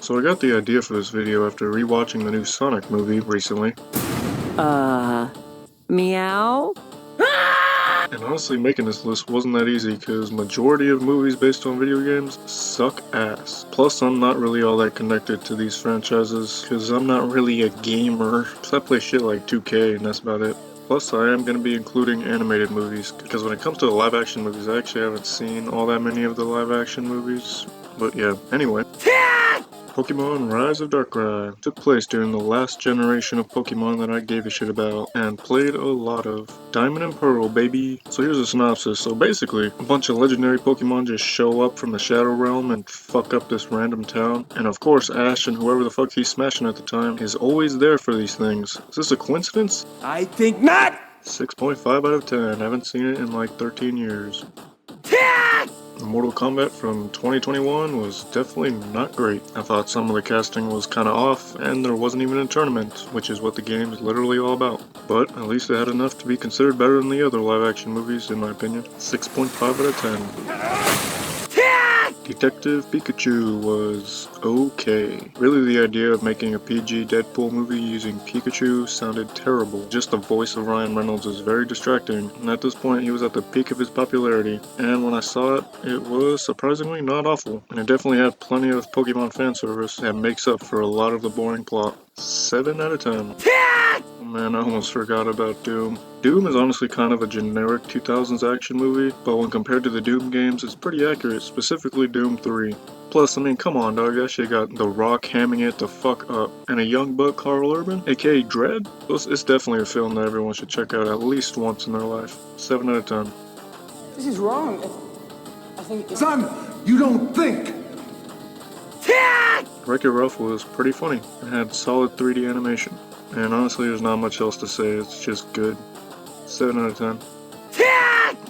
So I got the idea for this video after rewatching the new Sonic movie recently. Meow? And honestly, making this list wasn't that easy because majority of movies based on video games suck ass. Plus, I'm not really all that connected to these franchises because I'm not really a gamer. So I play shit like 2K and that's about it. Plus, I am going to be including animated movies because when it comes to the live action movies, I actually haven't seen all that many of the live action movies. But yeah, anyway. Pokemon Rise of Darkrai took place during the last generation of Pokemon that I gave a shit about and played a lot of. Diamond and Pearl, baby. So here's a synopsis. So basically, a bunch of legendary Pokemon just show up from the Shadow Realm and fuck up this random town. And of course, Ash and whoever the fuck he's smashing at the time is always there for these things. Is this a coincidence? I think not! 6.5 out of 10. Haven't seen it in like 13 years. Mortal Kombat from 2021 was definitely not great. I thought some of the casting was kinda off, and there wasn't even a tournament, which is what the game is literally all about. But at least it had enough to be considered better than the other live-action movies, in my opinion. 6.5 out of 10. Detective Pikachu was okay. Really, the idea of making a PG Deadpool movie using Pikachu sounded terrible. Just the voice of Ryan Reynolds is very distracting, and at this point he was at the peak of his popularity. And when I saw it, it was surprisingly not awful. And it definitely had plenty of Pokemon fan service that makes up for a lot of the boring plot. 7 out of 10. Oh man, I almost forgot about Doom. Doom is honestly kind of a generic 2000s action movie, but when compared to the Doom games, it's pretty accurate, specifically Doom 3. Plus, I mean, come on dog, that shit got The Rock hamming it the fuck up. And a young buck Carl Urban, aka Dredd? It's definitely a film that everyone should check out at least once in their life. 7 out of 10. This is wrong. I think... Son, you don't think! Wreck-It Ralph was pretty funny. It had solid 3D animation. And honestly, there's not much else to say, it's just good. 7 out of 10.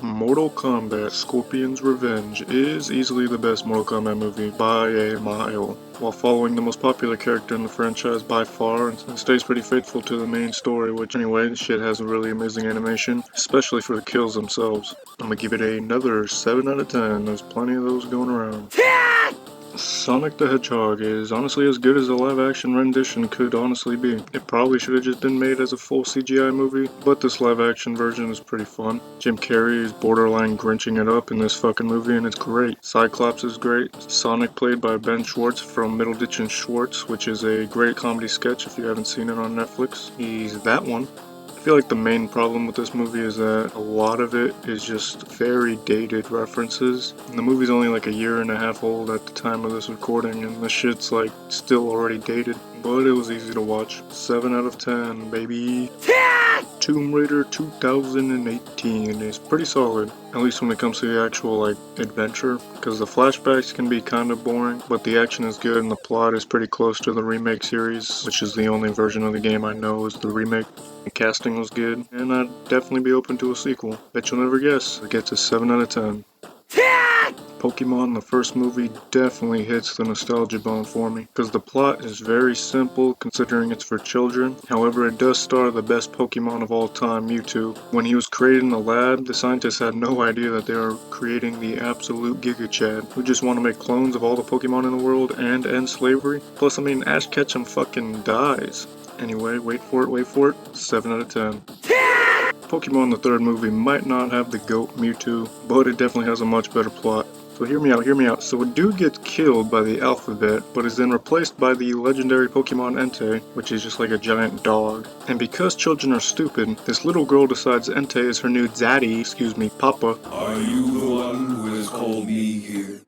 Mortal Kombat Scorpion's Revenge is easily the best Mortal Kombat movie by a mile, while following the most popular character in the franchise by far and stays pretty faithful to the main story, which anyway, this shit has a really amazing animation, especially for the kills themselves. I'm gonna give it another 7 out of 10, there's plenty of those going around. Sonic the Hedgehog is honestly as good as a live-action rendition could honestly be. It probably should have just been made as a full CGI movie, but this live-action version is pretty fun. Jim Carrey is borderline grinching it up in this fucking movie and it's great. Cyclops is great. Sonic played by Ben Schwartz from Middleditch and Schwartz, which is a great comedy sketch if you haven't seen it on Netflix. He's that one. I feel like the main problem with this movie is that a lot of it is just very dated references. And the movie's only like a year and a half old at the time of this recording, and the shit's like still already dated. But it was easy to watch. 7 out of 10, baby. Tomb Raider 2018 is pretty solid, at least when it comes to the actual like adventure, because the flashbacks can be kind of boring, but the action is good and the plot is pretty close to the remake series, which is the only version of the game I know is the remake. The casting was good, and I'd definitely be open to a sequel. Bet you'll never guess, it gets a 7 out of 10. Pokemon, the first movie, definitely hits the nostalgia bone for me, because the plot is very simple considering it's for children. However, it does star the best Pokemon of all time, Mewtwo. When he was created in the lab, the scientists had no idea that they were creating the absolute Giga Chad, who just want to make clones of all the Pokemon in the world and end slavery. Plus, I mean, Ash Ketchum fucking dies. Anyway, wait for it, 7 out of 10. Pokemon the third movie might not have the GOAT Mewtwo, but it definitely has a much better plot. So hear me out. So a dude gets killed by the alphabet, but is then replaced by the legendary Pokemon Entei, which is just like a giant dog. And because children are stupid, this little girl decides Entei is her new papa. Are you the one who has called me here?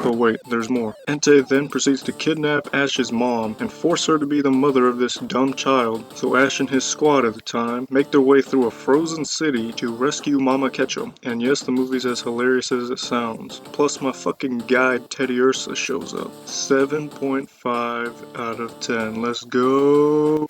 But wait, there's more. Entei then proceeds to kidnap Ash's mom and force her to be the mother of this dumb child, so Ash and his squad at the time make their way through a frozen city to rescue Mama Ketchum. And yes, the movie's as hilarious as it sounds. Plus my fucking guide Teddy Ursa shows up. 7.5 out of 10. Let's go!